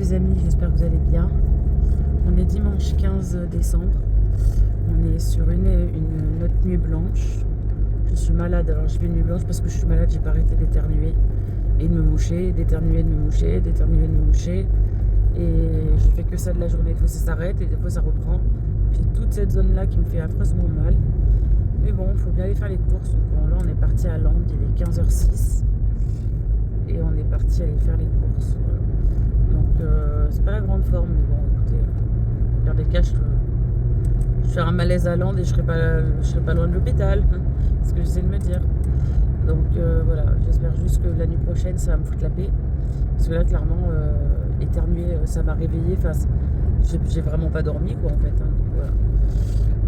les amis, j'espère que vous allez bien. On est dimanche 15 décembre. On est sur une autre nuit blanche. Je suis malade, alors je fais une nuit blanche parce que je suis malade, j'ai pas arrêté d'éternuer et de me moucher, d'éternuer, de me moucher, d'éternuer, de me moucher. Et je fais que ça de la journée. Des fois ça s'arrête et des fois ça reprend. J'ai toute cette zone-là qui me fait affreusement mal. Mais bon, il faut bien aller faire les courses. Donc bon, là on est parti à Lande, il est 15h06. Et on est parti aller faire les courses. Voilà. Donc c'est pas la grande forme, mais bon, écoutez, regardez le cas, je fais un malaise à Lande et je serai pas loin de l'hôpital, hein, c'est ce que j'essaie de me dire. Donc voilà, j'espère juste que l'année prochaine ça va me foutre la paix. Parce que là, clairement, éternuer, ça m'a réveillée. Enfin, j'ai vraiment pas dormi, quoi, en fait. Hein, donc voilà.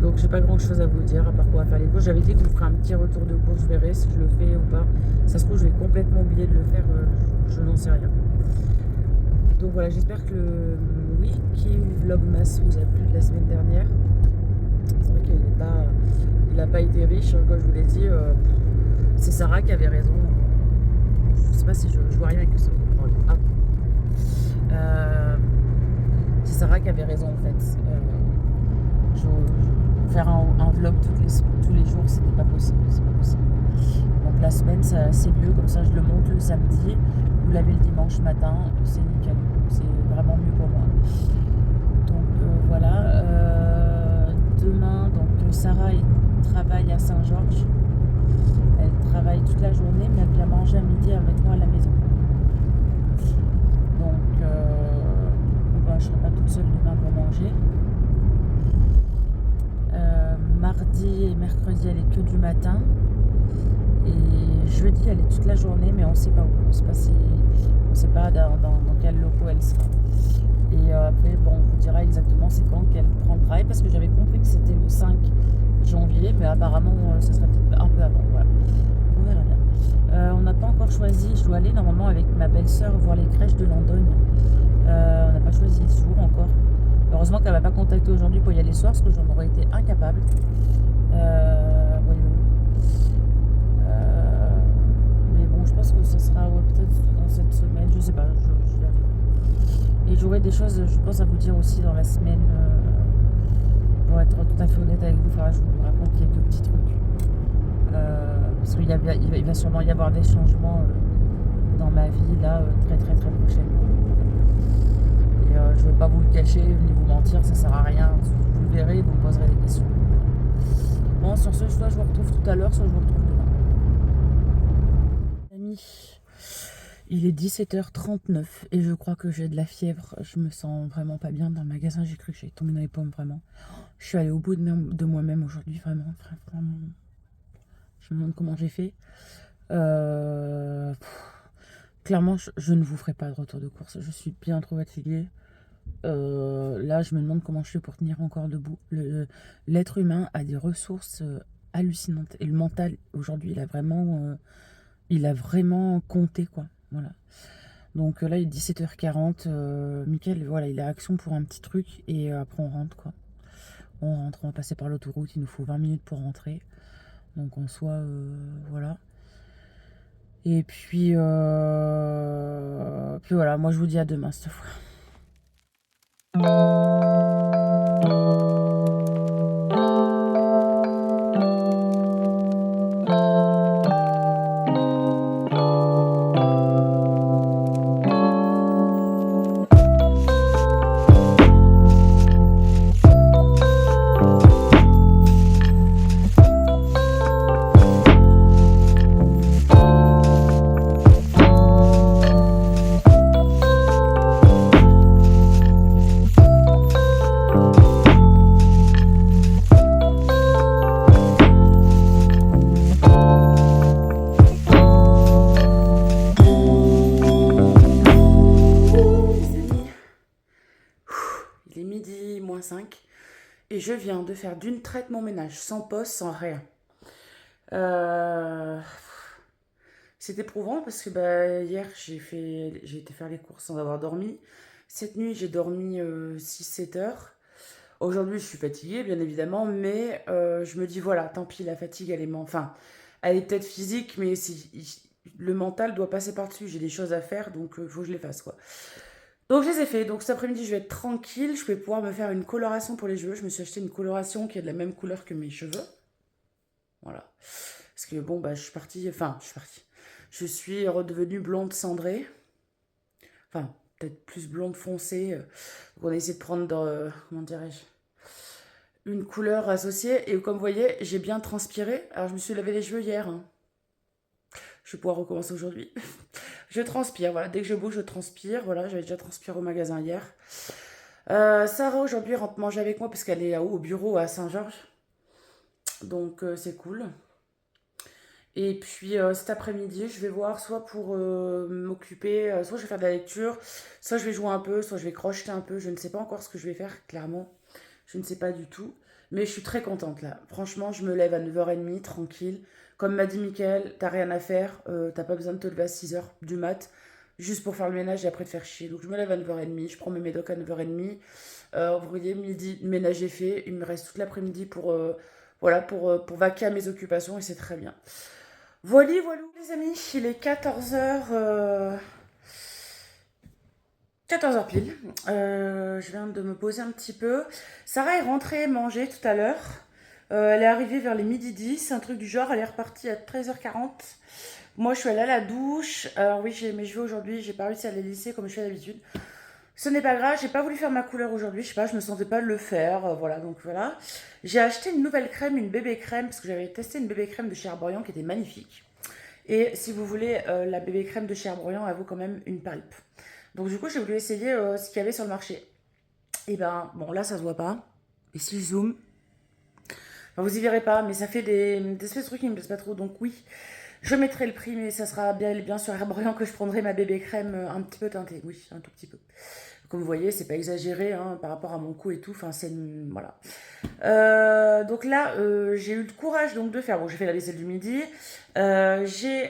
Donc j'ai pas grand chose à vous dire à part qu'on va faire les courses. J'avais dit que je vous ferais un petit retour de course, je verrai si je le fais ou pas. Ça se trouve, je vais complètement oublier de le faire, je n'en sais rien. Donc voilà, j'espère que le Wiki Vlogmas vous a plu de la semaine dernière. C'est vrai qu'il n'a pas été riche, hein, comme je vous l'ai dit. C'est Sarah qui avait raison. Je sais pas si je vois rien avec ce. Ah. C'est Sarah qui avait raison en fait. Faire un vlog tous les jours, c'était pas possible. C'est pas possible. Donc la semaine, c'est mieux. Comme ça, je le monte le samedi. Vous l'avez le dimanche matin. C'est nickel. C'est vraiment mieux pour moi. Donc voilà. Demain, donc Sarah travaille à Saint-Georges. Elle travaille toute la journée, mais elle vient manger à midi avec moi à la maison. Donc, je ne serai pas toute seule demain pour manger. Mardi et mercredi, elle est que du matin. Et jeudi, elle est toute la journée, mais on ne sait pas où. On ne sait pas dans quel locaux elle sera. Et après, bon, on vous dira exactement c'est quand qu'elle prend le travail, parce que j'avais compris que c'était le 5 janvier, mais apparemment, ça serait peut-être un peu avant. Voilà. On verra bien. On n'a pas encore choisi. Je dois aller normalement avec ma belle-sœur voir les crèches de Landogne. On n'a pas choisi le jour encore. Heureusement qu'elle ne m'a pas contacté aujourd'hui pour y aller ce soir, parce que j'en aurais été incapable. Voyons. Mais bon, je pense que ça sera peut-être dans cette semaine. Je sais pas. Je verrai. Et j'aurai des choses, je pense, à vous dire aussi dans la semaine. Pour être tout à fait honnête avec vous, je vous raconte quelques petits trucs. Parce qu'il va sûrement y avoir des changements dans ma vie là très très très prochainement. Et je ne veux pas vous le cacher ni vous mentir, ça sert à rien. Vous le verrez, vous me poserez des questions. Bon, sur ce, soit je vous retrouve tout à l'heure, soit je vous retrouve demain. Amis, il est 17h39 et je crois que j'ai de la fièvre. Je me sens vraiment pas bien dans le magasin. J'ai cru que j'allais tomber dans les pommes, vraiment. Je suis allée au bout de moi-même aujourd'hui, vraiment. Je me demande comment j'ai fait. Clairement, je ne vous ferai pas de retour de course. Je suis bien trop fatiguée. Là, je me demande comment je fais pour tenir encore debout. L'être humain a des ressources hallucinantes. Et le mental, aujourd'hui, il a vraiment compté, quoi. Voilà. Donc là, il est 17h40. Mickaël, voilà, il a action pour un petit truc. Et après, on rentre, quoi. On va passer par l'autoroute. Il nous faut 20 minutes pour rentrer. Donc en soi, voilà. Et puis voilà, moi je vous dis à demain cette fois. Il est midi moins 5 et je viens de faire d'une traite mon ménage, sans poste, sans rien. C'est éprouvant parce que hier j'ai été faire les courses sans avoir dormi. Cette nuit j'ai dormi 6-7 heures. Aujourd'hui je suis fatiguée bien évidemment, mais je me dis voilà, tant pis, la fatigue elle est peut-être physique, mais le mental doit passer par-dessus. J'ai des choses à faire, donc il faut que je les fasse, quoi. Donc je les ai fait. Donc cet après-midi, je vais être tranquille. Je vais pouvoir me faire une coloration pour les cheveux. Je me suis acheté une coloration qui est de la même couleur que mes cheveux. Voilà. Parce que bon, bah, je suis partie. Enfin, je suis partie. Je suis redevenue blonde cendrée. Enfin, peut-être plus blonde foncée. Donc on a essayé de prendre, comment dirais-je, une couleur associée. Et comme vous voyez, j'ai bien transpiré. Alors je me suis lavé les cheveux hier, hein. Je vais pouvoir recommencer aujourd'hui. Je transpire, voilà. Dès que je bouge, je transpire. Voilà, j'avais déjà transpiré au magasin hier. Sarah aujourd'hui rentre manger avec moi parce qu'elle est au bureau à Saint-Georges. Donc c'est cool. Et puis cet après-midi, je vais voir soit pour m'occuper, soit je vais faire de la lecture, soit je vais jouer un peu, soit je vais crocheter un peu. Je ne sais pas encore ce que je vais faire, clairement. Je ne sais pas du tout. Mais je suis très contente là. Franchement, je me lève à 9h30, tranquille. Comme m'a dit Mickaël, t'as rien à faire, t'as pas besoin de te lever à 6h du mat, juste pour faire le ménage et après te faire chier. Donc je me lève à 9h30, je prends mes médocs à 9h30. Vous voyez, midi, le ménage est fait. Il me reste toute l'après-midi voilà, pour vaquer à mes occupations et c'est très bien. Voilà, voilà les amis, il est 14h. 14h pile. Je viens de me poser un petit peu. Sarah est rentrée manger tout à l'heure. Elle est arrivée vers les midi 10, un truc du genre. Elle est repartie à 13h40. Moi, je suis allée à la douche. Alors oui, j'ai mes cheveux aujourd'hui. J'ai pas réussi à les lisser comme je fais d'habitude. Ce n'est pas grave, j'ai pas voulu faire ma couleur aujourd'hui. Je sais pas, je me sentais pas de le faire. Voilà, donc voilà. J'ai acheté une nouvelle crème, une bébé crème, parce que j'avais testé une bébé crème de chez Herborian qui était magnifique. Et si vous voulez, la bébé crème de chez Herborian, elle vaut quand même une pipe. Donc du coup, j'ai voulu essayer ce qu'il y avait sur le marché. Et ben, bon, là, ça se voit pas. Et si je zoome, enfin, vous y verrez pas, mais ça fait des espèces de trucs qui me plaisent pas trop. Donc oui, je mettrai le prix, mais ça sera bien sur Herborian que je prendrai ma bébé crème un petit peu teintée. Oui, un tout petit peu. Comme vous voyez, c'est pas exagéré hein, par rapport à mon cou et tout. Enfin, c'est voilà. Donc là, j'ai eu le courage donc de faire. Bon, j'ai fait la vaisselle du midi. J'ai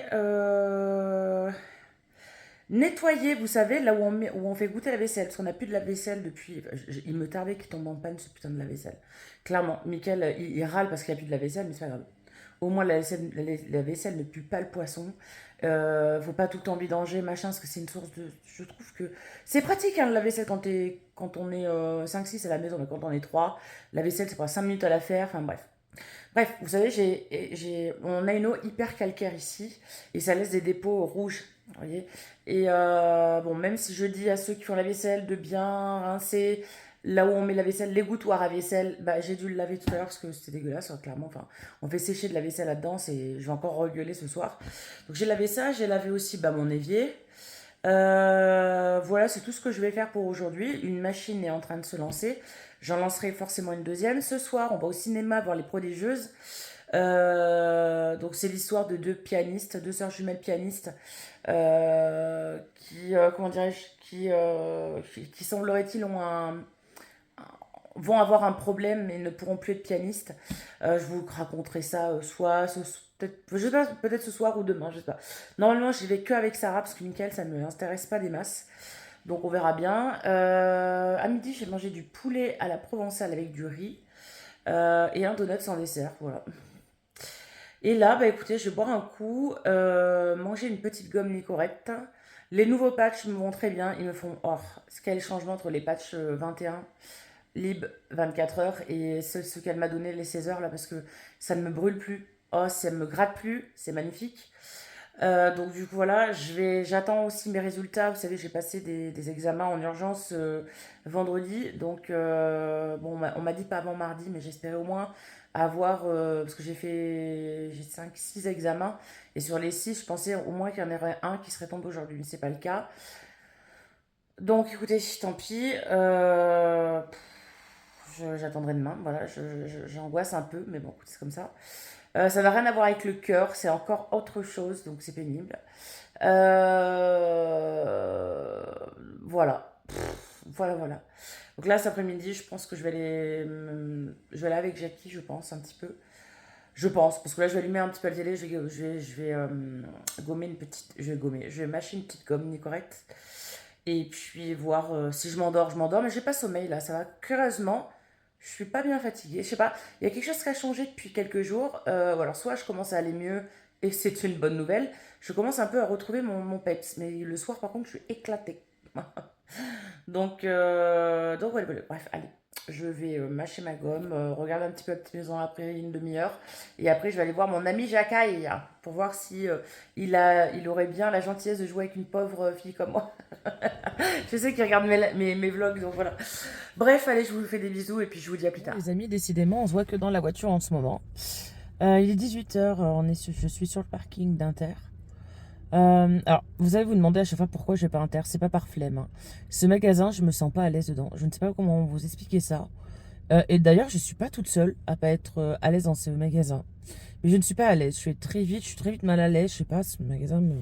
nettoyer, vous savez, là où on fait goûter la vaisselle, parce qu'on n'a plus de la vaisselle depuis. Il me tardait qu'il tombe en panne ce putain de la vaisselle. Clairement, Mickaël, il râle parce qu'il n'y a plus de la vaisselle, mais c'est pas grave. Au moins, la vaisselle ne pue pas le poisson. Faut pas tout le temps vidanger, machin, parce que c'est une source de. Je trouve que. C'est pratique, hein, la vaisselle quand on est 5-6 à la maison, mais quand on est 3 la vaisselle, c'est pas 5 minutes à la faire, enfin bref. Bref, vous savez, on a une eau hyper calcaire ici et ça laisse des dépôts rouges. Vous voyez. Et bon, même si je dis à ceux qui font la vaisselle de bien rincer là où on met la vaisselle, l'égouttoir à vaisselle, bah, j'ai dû le laver tout à l'heure parce que c'était dégueulasse, hein, clairement. Enfin, on fait sécher de la vaisselle là-dedans, je vais encore regueuler ce soir. Donc j'ai lavé ça, j'ai lavé aussi bah, mon évier. Voilà, c'est tout ce que je vais faire pour aujourd'hui. Une machine est en train de se lancer. J'en lancerai forcément une deuxième. Ce soir, on va au cinéma voir Les Prodigieuses. Donc c'est l'histoire de deux pianistes, deux sœurs jumelles pianistes, comment dirais-je, qui semblerait-il vont avoir un problème et ne pourront plus être pianistes. Je vous raconterai ça peut-être, je sais pas, peut-être ce soir ou demain, je sais pas. Normalement, j'y vais que avec Sarah parce que Mickaël, ça ne m'intéresse pas des masses. Donc on verra bien. À midi, j'ai mangé du poulet à la provençale avec du riz et un donut sans dessert. Voilà. Et là, bah écoutez, je vais boire un coup, manger une petite gomme Nicorette. Les nouveaux patchs me vont très bien. Ils me font quel changement entre les patchs 21 Lib 24 heures et ce qu'elle m'a donné les 16 heures là parce que ça ne me brûle plus. Oh, ça ne me gratte plus, c'est magnifique. Donc du coup voilà, j'attends aussi mes résultats. Vous savez, j'ai passé des examens en urgence vendredi. Donc bon, on m'a dit pas avant mardi, mais j'espérais au moins avoir parce que j'ai 5-6 examens et sur les 6 je pensais au moins qu'il y en aurait un qui serait tombé aujourd'hui, mais c'est pas le cas. Donc écoutez, tant pis. J'attendrai demain. Voilà, j'angoisse un peu, mais bon, c'est comme ça. Ça n'a rien à voir avec le cœur, c'est encore autre chose, donc c'est pénible. Euh, voilà. Voilà, voilà. Donc là, cet après-midi, je pense que je vais aller avec Jackie, je pense, un petit peu. Je pense, parce que là, je vais allumer un petit peu la télé, je vais gommer une petite. Je vais mâcher une petite gomme Nicorette. Et puis voir si je m'endors, je m'endors. Mais j'ai pas sommeil là, ça va. Curieusement, je suis pas bien fatiguée. Je sais pas, il y a quelque chose qui a changé depuis quelques jours. Alors, soit je commence à aller mieux et c'est une bonne nouvelle. Je commence un peu à retrouver mon peps. Mais le soir, par contre, je suis éclatée. Donc voilà, voilà. Bref, allez. Je vais mâcher ma gomme, regarder un petit peu la petite maison après une demi-heure. Et après, je vais aller voir mon ami Jacques pour voir si il aurait bien la gentillesse de jouer avec une pauvre fille comme moi. Je sais qu'il regarde mes vlogs, donc voilà. Bref, allez, je vous fais des bisous et puis je vous dis à plus tard. Les amis, décidément, on se voit que dans la voiture en ce moment. Il est 18h, je suis sur le parking d'Inter. Alors, vous allez vous demander à chaque fois pourquoi je vais pas Inter. C'est pas par flemme, hein. Ce magasin, je me sens pas à l'aise dedans. Je ne sais pas comment vous expliquer ça. Et d'ailleurs, je suis pas toute seule à pas être à l'aise dans ce magasin. Mais je ne suis pas à l'aise. Je suis très vite mal à l'aise. Je sais pas, ce magasin me...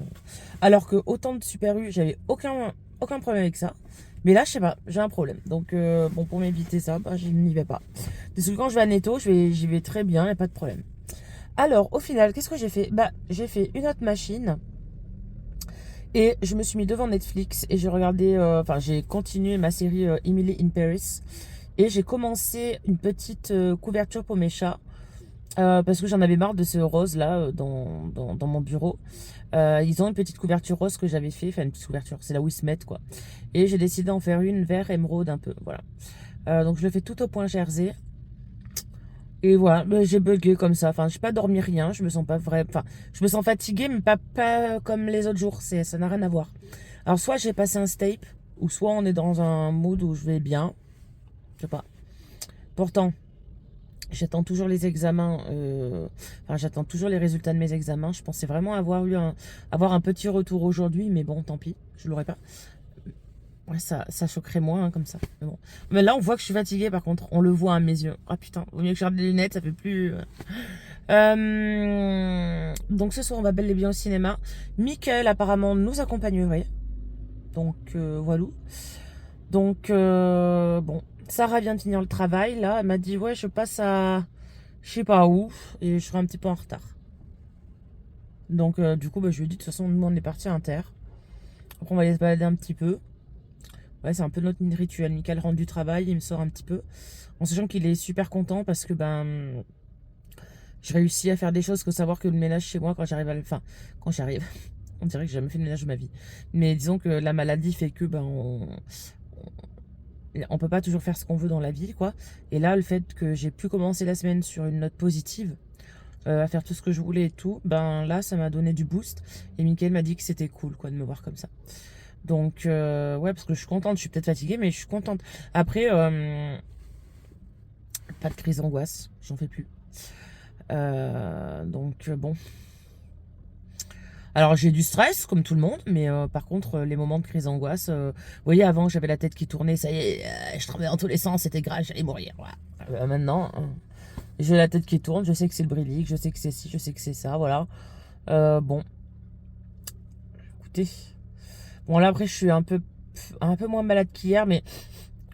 Alors que autant de Super U, j'avais aucun problème avec ça. Mais là, je sais pas, j'ai un problème. Donc, bon, pour m'éviter ça, bah, je n'y vais pas. Parce que quand je vais à Netto, j'y vais très bien, il n'y a pas de problème. Alors, au final, qu'est-ce que j'ai fait? Bah, j'ai fait une autre machine. Et je me suis mis devant Netflix et j'ai regardé, enfin j'ai continué ma série Emily in Paris. Et j'ai commencé une petite couverture pour mes chats. Parce que j'en avais marre de ce rose là dans mon bureau. Ils ont une petite couverture rose que j'avais fait, enfin une petite couverture, c'est là où ils se mettent quoi. Et j'ai décidé d'en faire une vert émeraude un peu, voilà. Donc je le fais tout au point jersey. Et voilà, j'ai bugué comme ça. Enfin, j'ai pas dormi rien. Je me sens pas vrai. Enfin, je me sens fatiguée, mais pas comme les autres jours. Ça n'a rien à voir. Alors, soit j'ai passé un stape, ou soit on est dans un mood où je vais bien. Je sais pas. Pourtant, j'attends toujours les examens. Enfin, j'attends toujours les résultats de mes examens. Je pensais vraiment avoir un petit retour aujourd'hui, mais bon, tant pis. Je l'aurai pas. Ouais, ça choquerait moins hein, comme ça. Mais bon. Mais là, on voit que je suis fatiguée par contre. On le voit à mes yeux. Ah putain, vaut mieux que je garde les lunettes, ça fait plus. Donc ce soir, on va bel et bien au cinéma. Mickaël apparemment nous accompagnerait. Donc voilà. Donc bon, Sarah vient de finir le travail là. Elle m'a dit ouais, je passe à je sais pas où et je serai un petit peu en retard. Donc du coup, bah, je lui ai dit de toute façon, nous on est parti à Inter. Après, on va aller se balader un petit peu. Ouais, c'est un peu notre rituel. Mickaël rentre du travail, il me sort un petit peu. En sachant qu'il est super content parce que ben je réussis à faire des choses que savoir que le ménage chez moi quand j'arrive à le... Enfin, quand j'arrive... On dirait que j'ai jamais fait de ménage de ma vie. Mais disons que la maladie fait que ben on peut pas toujours faire ce qu'on veut dans la vie, quoi. Et là, le fait que j'ai pu commencer la semaine sur une note positive, à faire tout ce que je voulais et tout, ben là, ça m'a donné du boost. Et Mickaël m'a dit que c'était cool, quoi, de me voir comme ça. Donc, ouais, parce que je suis contente. Je suis peut-être fatiguée, mais je suis contente. Après, pas de crise d'angoisse. J'en fais plus. Donc, bon. Alors j'ai du stress comme tout le monde, mais par contre les moments de crise d'angoisse, vous voyez avant j'avais la tête qui tournait, ça y est, je travaillais dans tous les sens, c'était grave, j'allais mourir. Voilà. Maintenant, j'ai la tête qui tourne, je sais que c'est le brilique, je sais que c'est ci, je sais que c'est ça, voilà. Bon, écoutez, bon là après je suis un peu moins malade qu'hier, mais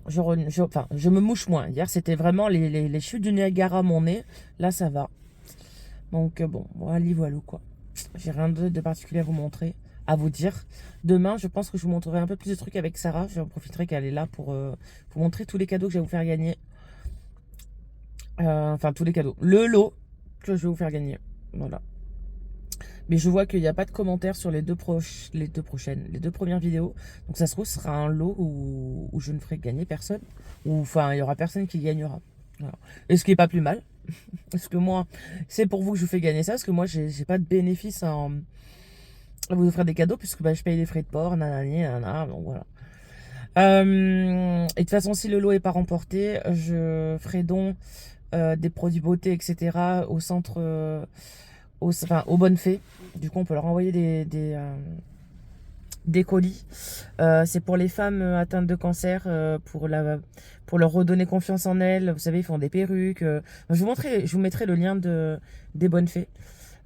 enfin, je me mouche moins. Hier c'était vraiment les chutes du Niagara à mon nez, là ça va. Donc bon, voilà, voilà quoi. J'ai rien de particulier à vous montrer, à vous dire. Demain, je pense que je vous montrerai un peu plus de trucs avec Sarah. Je profiterai qu'elle est là pour vous montrer tous les cadeaux que je vais vous faire gagner. Enfin, tous les cadeaux. Le lot que je vais vous faire gagner. Voilà. Mais je vois qu'il n'y a pas de commentaires sur les deux premières vidéos. Donc ça se trouve, ce sera un lot où je ne ferai gagner personne. Ou enfin, il y aura personne qui gagnera. Voilà. Et ce qui n'est pas plus mal. Parce que moi, c'est pour vous que je vous fais gagner ça. Parce que moi, j'ai pas de bénéfice à vous offrir des cadeaux. Puisque bah, je paye les frais de port. Nanani, nanana. Donc voilà. Et de toute façon, si le lot n'est pas remporté, je ferai don des produits beauté, etc. au centre... enfin, aux bonnes fées. Du coup, on peut leur envoyer des colis. C'est pour les femmes atteintes de cancer, pour leur redonner confiance en elles. Vous savez, ils font des perruques. Je vous mettrai le lien des bonnes fées.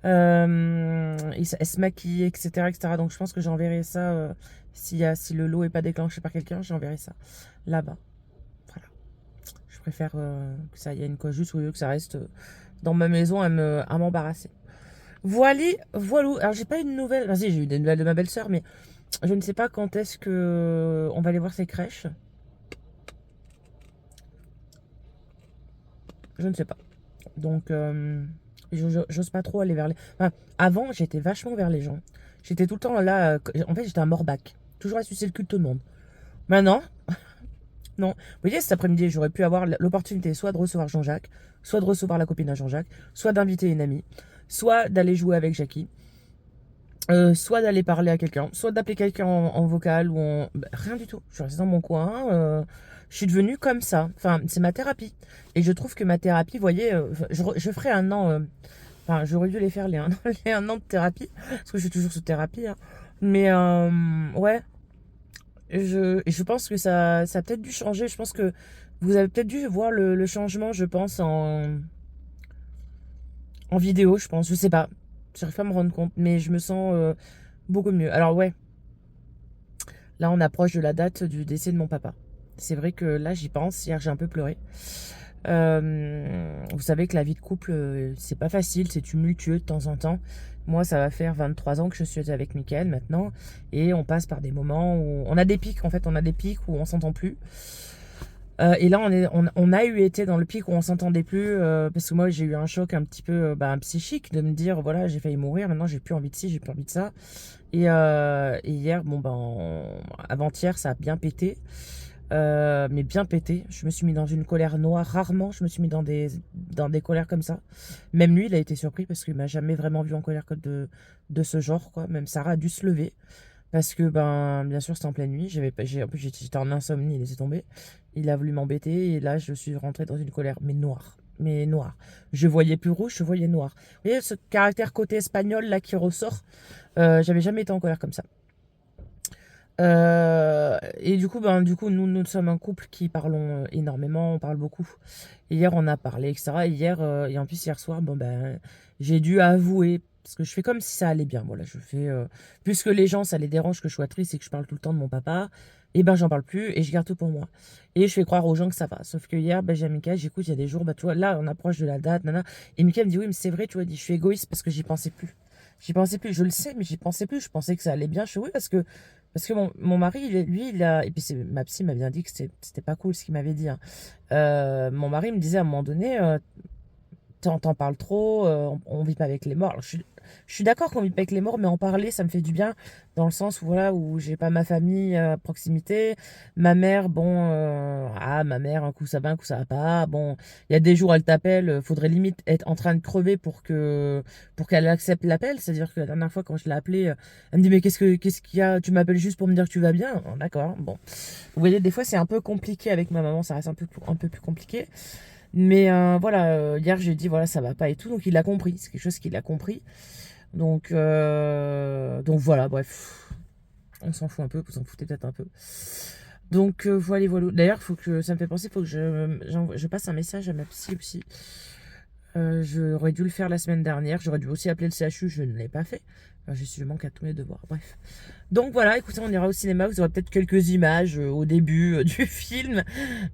Elles se maquillent, etc., etc. Donc, je pense que j'enverrai ça. Si le lot n'est pas déclenché par quelqu'un, j'enverrai ça là-bas. Voilà. Je préfère que ça y ait une coche juste au lieu que ça reste dans ma maison à m'embarrasser. Voilà. Alors, j'ai pas eu de nouvelles. Enfin, si, j'ai eu des nouvelles de ma belle-sœur, mais je ne sais pas quand est-ce que on va aller voir ces crèches. Je ne sais pas. Donc, j'ose pas trop aller vers les... Enfin, avant, j'étais vachement vers les gens. J'étais tout le temps là... En fait, j'étais un morbac. Toujours à sucer le cul de tout le monde. Maintenant, non. Vous voyez, cet après-midi, j'aurais pu avoir l'opportunité soit de recevoir Jean-Jacques, soit de recevoir la copine à Jean-Jacques, soit d'inviter une amie, soit d'aller jouer avec Jackie, soit d'aller parler à quelqu'un, soit d'appeler quelqu'un en vocal ou en... Bah, rien du tout. Je suis restée dans mon coin. Je suis devenue comme ça. Enfin, c'est ma thérapie. Et je trouve que ma thérapie, vous voyez, je ferai un an... Enfin, j'aurais dû les faire les un an de thérapie, parce que je suis toujours sous thérapie. Hein. Mais ouais, je pense que ça a peut-être dû changer. Je pense que vous avez peut-être dû voir le changement, je pense, en vidéo, je pense. Je sais pas. J'arrive pas à me rendre compte, mais je me sens beaucoup mieux. Alors ouais, là on approche de la date du décès de mon papa. C'est vrai que là j'y pense. Hier j'ai un peu pleuré. Vous savez que la vie de couple, c'est pas facile, c'est tumultueux de temps en temps. Moi, ça va faire 23 ans que je suis avec Mickaël maintenant. Et on passe par des moments où... On a des pics, en fait. On a des pics où on s'entend plus. Et là, on a été dans le pic où on s'entendait plus. Parce que moi, j'ai eu un choc un petit peu psychique de me dire, voilà, j'ai failli mourir. Maintenant, j'ai plus envie de ci, j'ai plus envie de ça. Et hier, avant-hier, ça a bien pété. Mais bien pété. Je me suis mis dans une colère noire. Rarement, je me suis mis dans des colères comme ça. Même lui, il a été surpris parce qu'il m'a jamais vraiment vu en colère de ce genre, quoi. Même Sarah a dû se lever parce que, bien sûr, c'était en pleine nuit. En plus, j'étais en insomnie, il laissait tomber. Il a voulu m'embêter et là, je suis rentrée dans une colère, mais noire. Mais noire. Je voyais plus rouge, je voyais noir. Vous voyez ce caractère côté espagnol là qui ressort. J'avais jamais été en colère comme ça. Et du coup, nous sommes un couple qui parlons énormément, on parle beaucoup. Hier, on a parlé, etc. Et en plus, hier soir, j'ai dû avouer, parce que je fais comme si ça allait bien. Voilà, je fais, puisque les gens, ça les dérange que je sois triste et que je parle tout le temps de mon papa, et j'en parle plus et je garde tout pour moi. Et je fais croire aux gens que ça va. Sauf que hier, j'ai Mickaël, j'écoute, il y a des jours, tu vois, là, on approche de la date, nana. Et Mickaël me dit, oui, mais c'est vrai, tu vois, je suis égoïste parce que j'y pensais plus. J'y pensais plus, je le sais, mais j'y pensais plus. Je pensais que ça allait bien. Je suis oui, parce que mon mari, lui, il a. Et puis ma psy m'a bien dit que c'était pas cool ce qu'il m'avait dit. Hein. Mon mari me disait à un moment donné, t'en parles trop, on vit pas avec les morts. Alors, je suis d'accord qu'on vit pas avec les morts, mais en parler, ça me fait du bien, dans le sens où, voilà, où j'ai pas ma famille à proximité. Ma mère, ma mère, un coup ça va, un coup ça va pas. Bon, il y a des jours, elle t'appelle, faudrait limite être en train de crever pour qu'elle accepte l'appel. C'est-à-dire que la dernière fois, quand je l'ai appelée, elle me dit, mais qu'est-ce qu'il y a? Tu m'appelles juste pour me dire que tu vas bien? Oh, d'accord, bon. Vous voyez, des fois, c'est un peu compliqué avec ma maman, ça reste un peu plus compliqué. Mais voilà, hier j'ai dit voilà ça va pas et tout, donc il l'a compris, c'est quelque chose qu'il a compris. Donc voilà, bref, on s'en fout un peu, vous en foutez peut-être un peu. Donc voilà. D'ailleurs, ça me fait penser, il faut que je passe un message à ma psy aussi. J'aurais dû le faire la semaine dernière, j'aurais dû aussi appeler le CHU, je ne l'ai pas fait. Je manque à tous mes devoirs, bref. Donc voilà, écoutez, on ira au cinéma, vous aurez peut-être quelques images au début du film,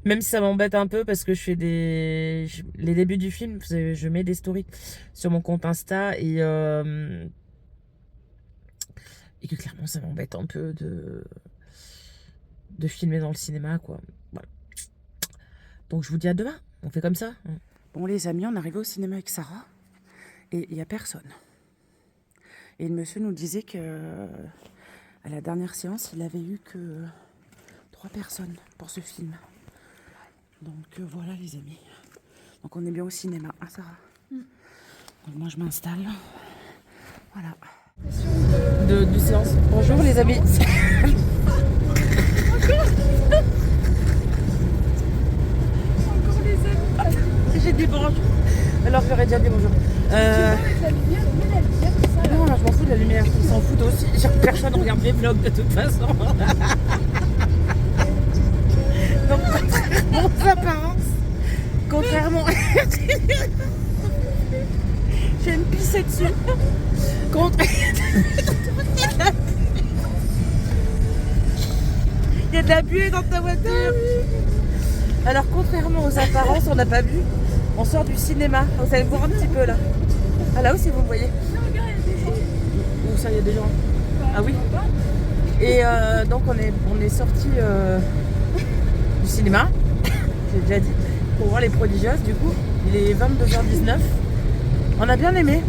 même si ça m'embête un peu parce que les débuts du film, je mets des stories sur mon compte Insta et que clairement ça m'embête un peu de filmer dans le cinéma, quoi. Voilà. Donc je vous dis à demain, on fait comme ça. Bon les amis, on est arrivé au cinéma avec Sarah et il n'y a personne. Et le monsieur nous disait que à la dernière séance, il avait eu que 3 personnes pour ce film. Donc voilà les amis. Donc on est bien au cinéma, hein Sarah. Donc moi je m'installe. Voilà. Du séance. Bonjour les amis. Encore les amis. J'ai dit bonjour. Alors j'aurais déjà dit bonjour. Non, je m'en fous de la lumière, ils s'en foutent aussi. Personne regarde mes vlogs de toute façon. Donc, contrairement aux apparences, j'ai une pissée dessus. Il y a de la buée dans ta voiture. Alors, contrairement aux apparences, on n'a pas vu. On sort du cinéma. Vous allez voir un petit peu là. Ah là aussi, vous me voyez. Où ça, il y a des gens? Ah oui. Et donc on est sorti du cinéma, j'ai déjà dit, pour voir Les Prodigieuses. Du coup, il est 22h19. On a bien aimé.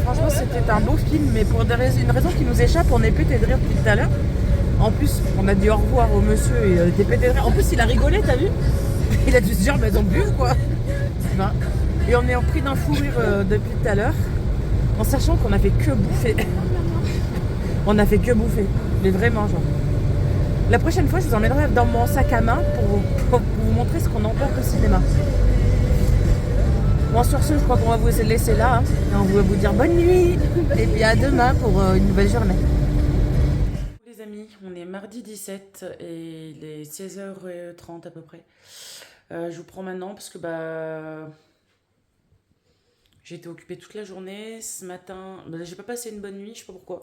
Franchement, c'était un beau film, mais pour une raison qui nous échappe, on est pété de rire depuis tout à l'heure. En plus, on a dit au revoir au monsieur et il était pété de rire. En plus, il a rigolé, t'as vu? Il a dû se dire, mais elles ont bu ou quoi? Ben, et on est en pris d'un fou rire depuis tout à l'heure, en sachant qu'on a fait que bouffer. On a fait que bouffer. Mais vraiment, genre. La prochaine fois, je vous emmènerai dans mon sac à main pour vous montrer ce qu'on emporte au cinéma. Bon, sur ce, je crois qu'on va vous laisser là. Hein, et on va vous dire bonne nuit. Et puis à demain pour une nouvelle journée. Les amis, on est mardi 17 et il est 16h30 à peu près. Je vous prends maintenant parce que j'ai été occupée toute la journée. Ce matin, j'ai pas passé une bonne nuit, je sais pas pourquoi.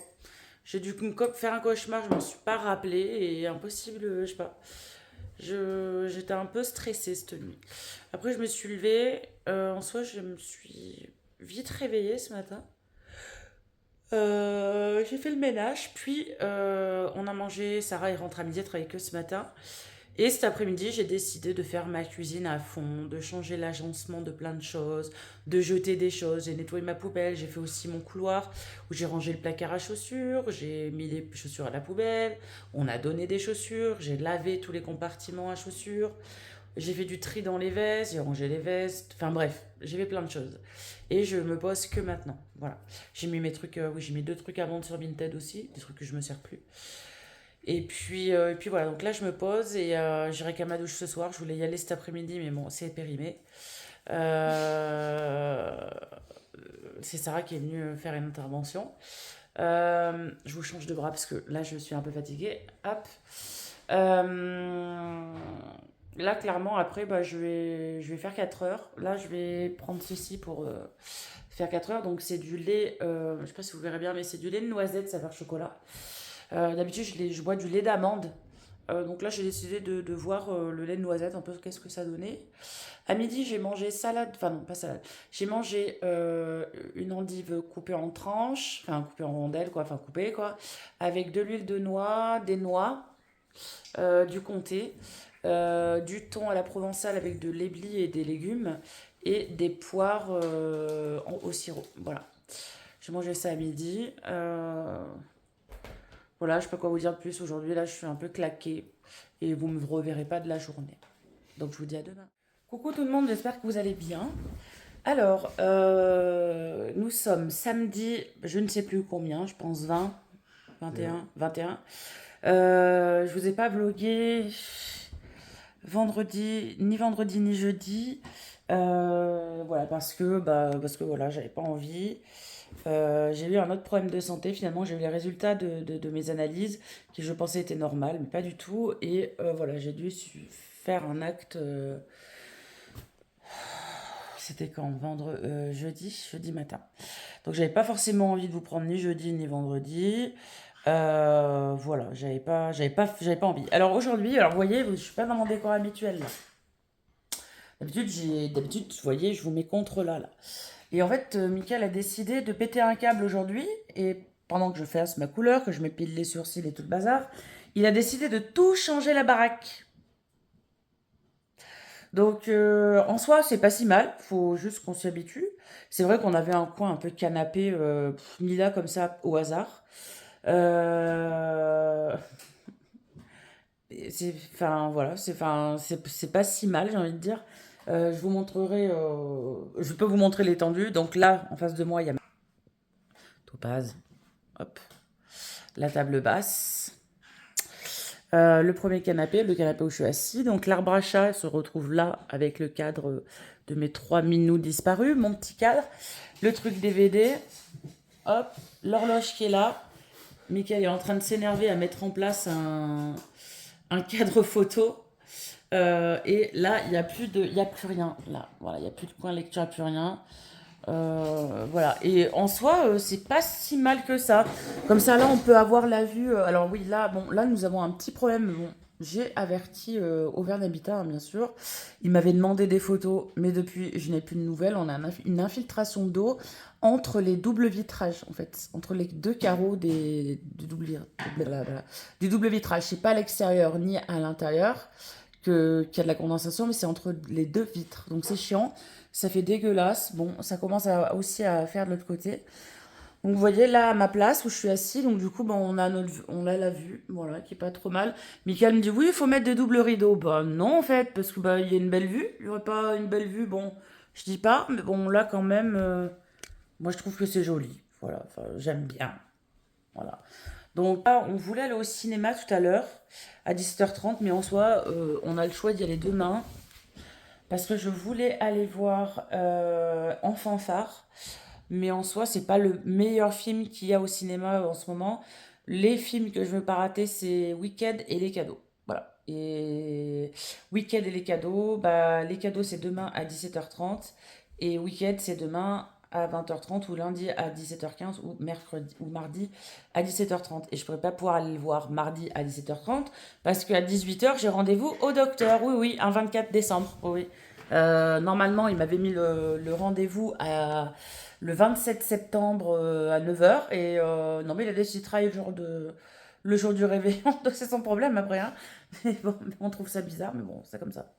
J'ai dû faire un cauchemar, je m'en suis pas rappelé et impossible, je sais pas. J'étais un peu stressée cette nuit. Après, je me suis levée. En soi, je me suis vite réveillée ce matin. J'ai fait le ménage, puis on a mangé. Sarah est rentrée à midi, elle travaillait que ce matin. Et cet après-midi, j'ai décidé de faire ma cuisine à fond, de changer l'agencement de plein de choses, de jeter des choses. J'ai nettoyé ma poubelle, j'ai fait aussi mon couloir où j'ai rangé le placard à chaussures, j'ai mis les chaussures à la poubelle, on a donné des chaussures, j'ai lavé tous les compartiments à chaussures, j'ai fait du tri dans les vestes, j'ai rangé les vestes, enfin bref, j'ai fait plein de choses. Et je me pose que maintenant, voilà. J'ai mis mes trucs, oui, j'ai mis 2 trucs à vendre sur Vinted aussi, des trucs que je me sers plus. Et puis voilà, donc là je me pose et j'irai qu'à ma douche ce soir. Je voulais y aller cet après-midi, mais bon, c'est périmé. Euh, c'est Sarah qui est venue faire une intervention. Je vous change de bras parce que là je suis un peu fatiguée. Hop. Euh, Là clairement après je vais faire 4 heures. Là je vais prendre ceci pour faire 4 heures. Donc c'est du lait, je sais pas si vous verrez bien, mais c'est du lait de noisette saveur chocolat. D'habitude, je bois du lait d'amande. Donc là, j'ai décidé de voir le lait de noisette, un peu qu'est-ce que ça donnait. À midi, j'ai mangé salade, enfin non, pas salade. J'ai mangé une endive coupée en tranches, enfin coupée en rondelles, quoi, enfin coupée, quoi, avec de l'huile de noix, des noix, du comté, du thon à la provençale avec de l'éblis et des légumes, et des poires au sirop. Voilà. J'ai mangé ça à midi. Voilà, je sais pas quoi vous dire de plus aujourd'hui. Là, je suis un peu claquée et vous me reverrez pas de la journée. Donc, je vous dis à demain. Coucou tout le monde, j'espère que vous allez bien. Alors, nous sommes samedi, je ne sais plus combien, je pense 20, 21, 21. Je vous ai pas vlogué vendredi ni jeudi. Voilà, parce que voilà, j'avais pas envie. J'ai eu un autre problème de santé. Finalement, j'ai eu les résultats de mes analyses qui, je pensais, étaient normales, mais pas du tout. Et voilà, j'ai dû faire un acte. C'était quand jeudi matin. Donc, j'avais pas forcément envie de vous prendre ni jeudi ni vendredi. Voilà, j'avais pas envie. Alors aujourd'hui, alors vous voyez, je suis pas dans mon décor habituel là. D'habitude, vous voyez, je vous mets contre là. Et en fait, Mickaël a décidé de péter un câble aujourd'hui. Et pendant que je fasse ma couleur, que je m'épile les sourcils et tout le bazar, il a décidé de tout changer la baraque. Donc, en soi, c'est pas si mal. Faut juste qu'on s'y habitue. C'est vrai qu'on avait un coin un peu canapé, mis là comme ça au hasard. Euh, enfin, voilà, c'est pas si mal, j'ai envie de dire. Je vous montrerai, je peux vous montrer l'étendue. Donc là, en face de moi, il y a ma topaz. Hop. La table basse. Le premier canapé, le canapé où je suis assis. Donc l'arbre à chat se retrouve là avec le cadre de mes 3 minous disparus, mon petit cadre. Le truc DVD. Hop. L'horloge qui est là. Mickaël est en train de s'énerver à mettre en place un cadre photo. Et là, il n'y a plus rien. Là, voilà, il n'y a plus de coin lecture, il n'y a plus rien. Voilà. Et en soi, c'est pas si mal que ça. Comme ça, là, on peut avoir la vue. Alors oui, là, bon, là, nous avons un petit problème. Bon, j'ai averti Auvergne Habitat, hein, bien sûr. Il m'avait demandé des photos, mais depuis, je n'ai plus de nouvelles. On a une infiltration d'eau entre les doubles vitrages, en fait, entre les 2 carreaux du double vitrage. C'est pas à l'extérieur ni à l'intérieur qu'il y a de la condensation, mais c'est entre les 2 vitres. Donc c'est chiant, ça fait dégueulasse. Bon, ça commence aussi à faire de l'autre côté. Donc vous voyez là à ma place où je suis assise, donc du coup ben, on a la vue, voilà, qui est pas trop mal. Michael me dit oui, il faut mettre des doubles rideaux. Bah non en fait, parce que bah il y a une belle vue. Il y aurait pas une belle vue, bon, je dis pas, mais bon là quand même, moi je trouve que c'est joli. Voilà, enfin j'aime bien. Voilà. Donc là, on voulait aller au cinéma tout à l'heure à 17h30, mais en soi, on a le choix d'y aller demain parce que je voulais aller voir Enfant phare. Mais en soi, c'est pas le meilleur film qu'il y a au cinéma en ce moment. Les films que je veux pas rater, c'est Wicked et Les Cadeaux. Voilà. Et Wicked et Les Cadeaux, bah, Les Cadeaux, c'est demain à 17h30. Et Wicked, c'est demain à 20h30 ou lundi à 17h15 ou mercredi ou mardi à 17h30. Et je pourrais pas pouvoir aller le voir mardi à 17h30 parce qu'à 18h, j'ai rendez-vous au docteur. Oui, oui, un 24 décembre. Oui, oui. Normalement, il m'avait mis le rendez-vous à le 27 septembre à 9h. Et non, mais il a décidé de travailler le jour du réveillon. Donc c'est son problème après. Hein. Mais bon, on trouve ça bizarre, mais bon, c'est comme ça.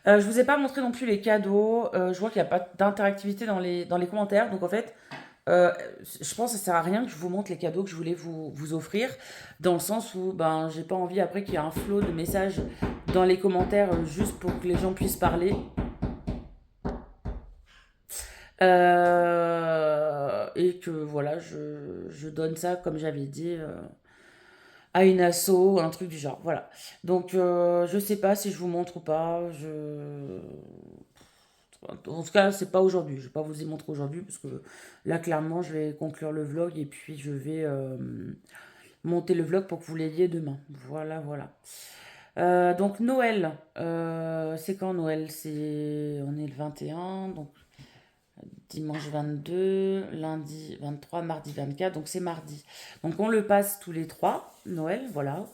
Je vous ai pas montré non plus les cadeaux. Je vois qu'il n'y a pas d'interactivité dans les commentaires. Donc en fait, euh, je pense que ça sert à rien que je vous montre les cadeaux que je voulais vous offrir. Dans le sens où ben, j'ai pas envie après qu'il y ait un flot de messages dans les commentaires juste pour que les gens puissent parler. Et que voilà, je donne ça, comme j'avais dit, à une asso, un truc du genre. Voilà. Donc, je sais pas si je vous montre ou pas. En tout cas, c'est pas aujourd'hui. Je vais pas vous y montrer aujourd'hui parce que là, clairement, je vais conclure le vlog et puis je vais monter le vlog pour que vous l'ayez demain. Voilà, voilà. Donc, Noël. C'est quand Noël? On est le 21, donc dimanche 22, lundi 23, mardi 24, donc c'est mardi. Donc on le passe tous les trois, Noël, voilà.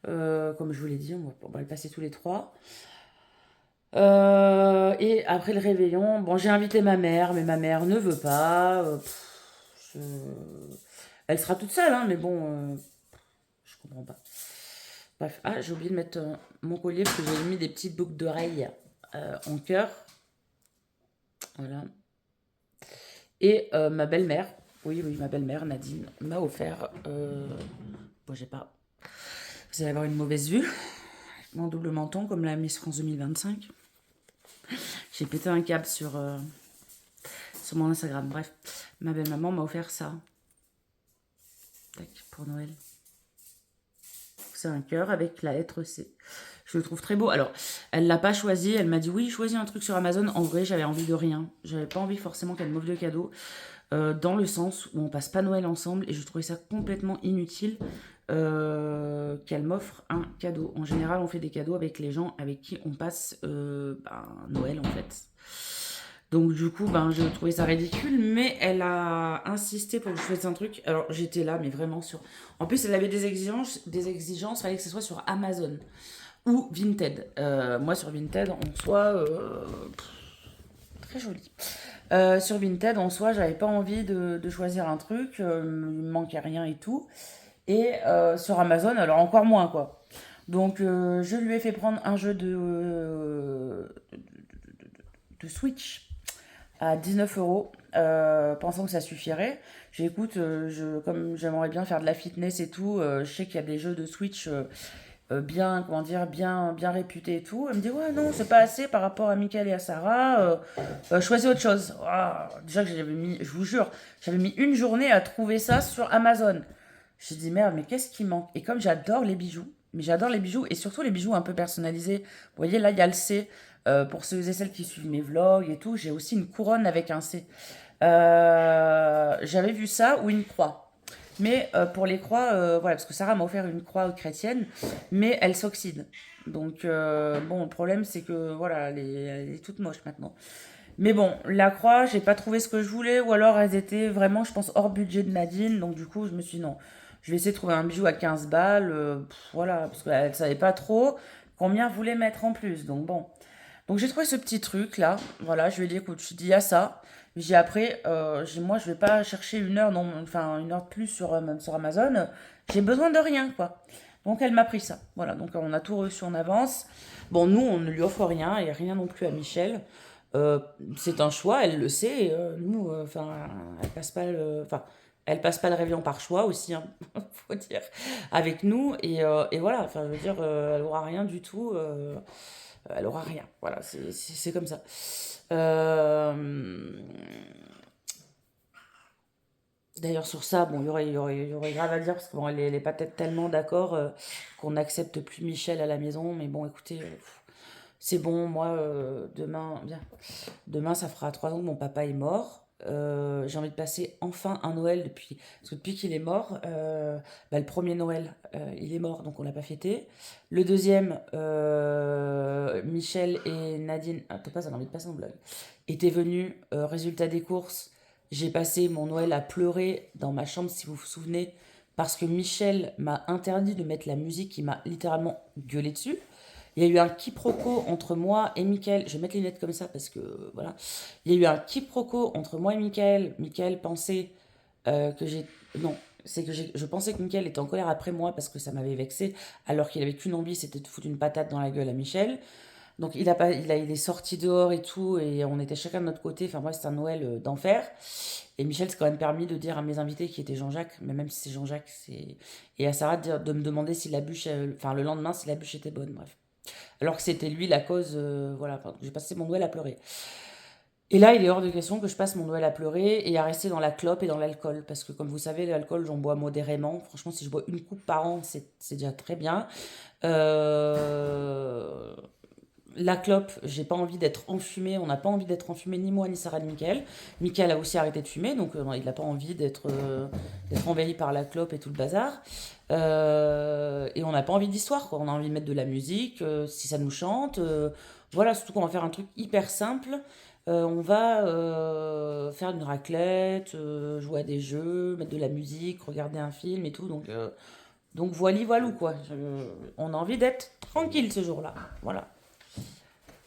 Comme je vous l'ai dit, on va le passer tous les trois. Et après le réveillon, bon, j'ai invité ma mère, mais ma mère ne veut pas. Elle sera toute seule, hein, mais bon, je comprends pas. Bref, ah, j'ai oublié de mettre mon collier parce que j'ai mis des petites boucles d'oreilles en cœur. Voilà. Et ma belle-mère, oui, oui, ma belle-mère, Nadine, m'a offert. Bon, j'ai pas. Vous allez avoir une mauvaise vue. Mon double menton, comme la Miss France 2025. J'ai pété un câble sur mon Instagram. Bref, ma belle-maman m'a offert ça. Tac, pour Noël. C'est un cœur avec la lettre C. Je le trouve très beau. Alors, elle l'a pas choisi. Elle m'a dit oui, choisis un truc sur Amazon. En vrai, j'avais envie de rien. J'avais pas envie forcément qu'elle m'offre de cadeau. Dans le sens où on passe pas Noël ensemble. Et je trouvais ça complètement inutile qu'elle m'offre un cadeau. En général, on fait des cadeaux avec les gens avec qui on passe Noël en fait. Donc du coup, ben, je trouvais ça ridicule, mais elle a insisté pour que je fasse un truc. Alors j'étais là, mais vraiment sur... En plus, elle avait des exigences, fallait que ce soit sur Amazon ou Vinted. Moi, sur Vinted, en soi, très joli. Sur Vinted, en soi, j'avais pas envie de choisir un truc, il me manquait rien et tout. Et sur Amazon, alors encore moins, quoi. Donc, je lui ai fait prendre un jeu de Switch à 19 €, pensant que ça suffirait. J'ai écoute, comme j'aimerais bien faire de la fitness et tout, je sais qu'il y a des jeux de Switch bien, comment dire, bien réputés et tout. Elle me dit, ouais, non, c'est pas assez par rapport à Michael et à Sarah, choisis autre chose. Ah, déjà que je vous jure, j'avais mis une journée à trouver ça sur Amazon. J'ai dit, merde, mais qu'est-ce qui manque? Et comme j'adore les bijoux, mais j'adore les bijoux, et surtout les bijoux un peu personnalisés. Vous voyez, là, il y a le C. Pour ceux et celles qui suivent mes vlogs et tout, j'ai aussi une couronne avec un C. J'avais vu ça ou une croix. Mais pour les croix, voilà, parce que Sarah m'a offert une croix chrétienne, mais elle s'oxyde. Donc, bon, le problème, c'est que, voilà, elle est toute moche maintenant. Mais bon, la croix, j'ai pas trouvé ce que je voulais, ou alors elles étaient vraiment, je pense, hors budget de Nadine. Donc, du coup, je me suis dit, non, je vais essayer de trouver un bijou à 15 balles, voilà, parce qu'elle savait pas trop combien elle voulait mettre en plus. Donc, bon. Donc j'ai trouvé ce petit truc là, voilà, je lui ai dit écoute, je dis à ça. J'ai après, moi je vais pas chercher une heure, non, enfin une heure de plus même sur Amazon, j'ai besoin de rien quoi. Donc elle m'a pris ça, voilà, donc on a tout reçu en avance. Bon, nous on ne lui offre rien et rien non plus à Michel. C'est un choix, elle le sait, nous, enfin, elle passe pas le. Enfin, Elle passe pas le réveillon par choix aussi, hein, faut dire, avec nous. Et voilà, enfin, je veux dire, elle aura rien du tout. Elle aura rien. Voilà, c'est comme ça. Euh, D'ailleurs, sur ça, bon, il y aurait grave à dire parce que bon, elle est pas peut-être tellement d'accord qu'on n'accepte plus Michel à la maison. Mais bon, écoutez, c'est bon, moi, demain, bien. Demain, ça fera 3 ans que mon papa est mort. J'ai envie de passer enfin un Noël depuis. Parce que depuis qu'il est mort, bah, le premier Noël, il est mort, donc on l'a pas fêté. Le deuxième, Michel et Nadine, ah, t'as pas envie de passer en blague, étaient venus. Résultat des courses, j'ai passé mon Noël à pleurer dans ma chambre, si vous vous souvenez, parce que Michel m'a interdit de mettre la musique, il m'a littéralement gueulé dessus. Il y a eu un quiproquo entre moi et Mickaël. Je vais mettre les lunettes comme ça parce que voilà. Il y a eu un quiproquo entre moi et Mickaël. Mickaël pensait que j'ai. Non, c'est que je pensais que Mickaël était en colère après moi parce que ça m'avait vexé, alors qu'il avait qu'une envie, c'était de foutre une patate dans la gueule à Michel. Donc il a pas, il est sorti dehors et tout, et on était chacun de notre côté. Enfin, moi, c'était un Noël d'enfer. Et Michel s'est quand même permis de dire à mes invités qui étaient Jean-Jacques, mais même si c'est Jean-Jacques, c'est. Et à Sarah de me demander si la bûche. Enfin, le lendemain, si la bûche était bonne, bref. Alors que c'était lui la cause, voilà, enfin, j'ai passé mon Noël à pleurer. Et là, il est hors de question que je passe mon Noël à pleurer et à rester dans la clope et dans l'alcool. Parce que comme vous savez, l'alcool, j'en bois modérément. Franchement, si je bois une coupe par an, c'est déjà très bien. Euh, la clope, j'ai pas envie d'être enfumé. On n'a pas envie d'être enfumé, ni moi, ni Sarah, ni Mickaël. Mickaël a aussi arrêté de fumer, donc il n'a pas envie d'être envahi par la clope et tout le bazar. Et on n'a pas envie d'histoire, quoi. On a envie de mettre de la musique, si ça nous chante. Voilà, surtout qu'on va faire un truc hyper simple. On va faire une raclette, jouer à des jeux, mettre de la musique, regarder un film et tout. Donc voilà, quoi. On a envie d'être tranquille ce jour-là. Voilà.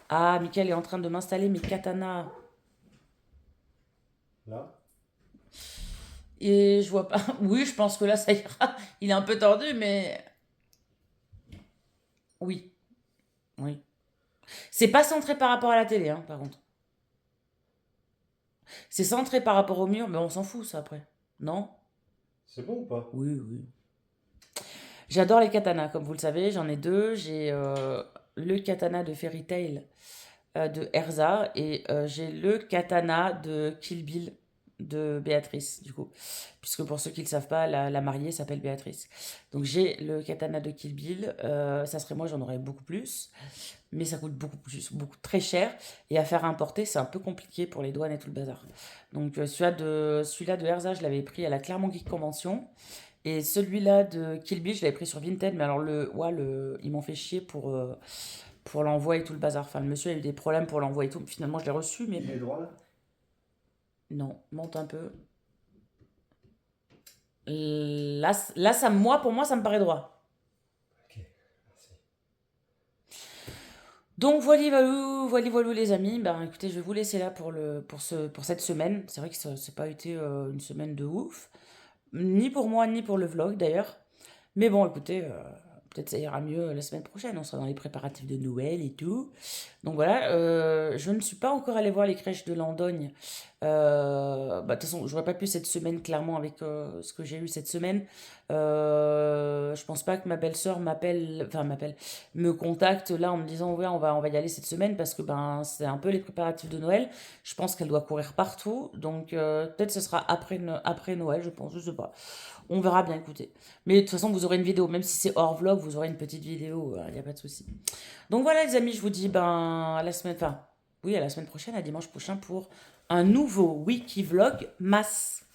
Ah, Mickaël est en train de m'installer mes katanas. Là? Et je vois pas. Oui, je pense que là, ça ira. Il est un peu tordu, mais oui, oui. C'est pas centré par rapport à la télé, hein, par contre. C'est centré par rapport au mur, mais on s'en fout, ça, après. Non? C'est bon ou pas? Oui, oui. J'adore les katanas, comme vous le savez, j'en ai deux. J'ai le katana de Fairy Tail de Erza et j'ai le katana de Kill Bill de Béatrice, du coup. Puisque pour ceux qui ne le savent pas, la mariée s'appelle Béatrice. Donc j'ai le katana de Kill Bill. Ça serait moi, j'en aurais beaucoup plus. Mais ça coûte beaucoup plus, beaucoup très cher. Et à faire importer, c'est un peu compliqué pour les douanes et tout le bazar. Donc celui-là de Erza, je l'avais pris à la Clermont Geek Convention. Et celui-là de Kill Bill, je l'avais pris sur Vinted. Mais alors, ils m'ont fait chier pour l'envoi et tout le bazar. Enfin, le monsieur a eu des problèmes pour l'envoi et tout. Finalement, je l'ai reçu, mais Il est bon. droit là? Non, monte un peu. Là pour moi, ça me paraît droit. Ok, merci. Donc voilà, voilà les amis. Ben écoutez, je vais vous laisser là pour cette semaine. C'est vrai que ça n'a pas été une semaine de ouf, ni pour moi ni pour le vlog d'ailleurs. Mais bon, écoutez, peut-être ça ira mieux la semaine prochaine. On sera dans les préparatifs de Noël et tout. Donc voilà, je ne suis pas encore allée voir les crèches de Landogne. Bah, de toute façon, j'aurais pas pu cette semaine, clairement, avec ce que j'ai eu cette semaine. Je pense pas que ma belle-sœur me contacte là en me disant, ouais, on va y aller cette semaine parce que ben, c'est un peu les préparatifs de Noël. Je pense qu'elle doit courir partout. Donc peut-être ce sera après Noël, je pense, je sais pas. On verra bien, écoutez. Mais de toute façon, vous aurez une vidéo, même si c'est hors vlog, vous aurez une petite vidéo, il n'y a pas de souci. Donc voilà les amis, je vous dis ben à la semaine, enfin oui à la semaine prochaine, à dimanche prochain pour un nouveau Wiki Vlog Masse.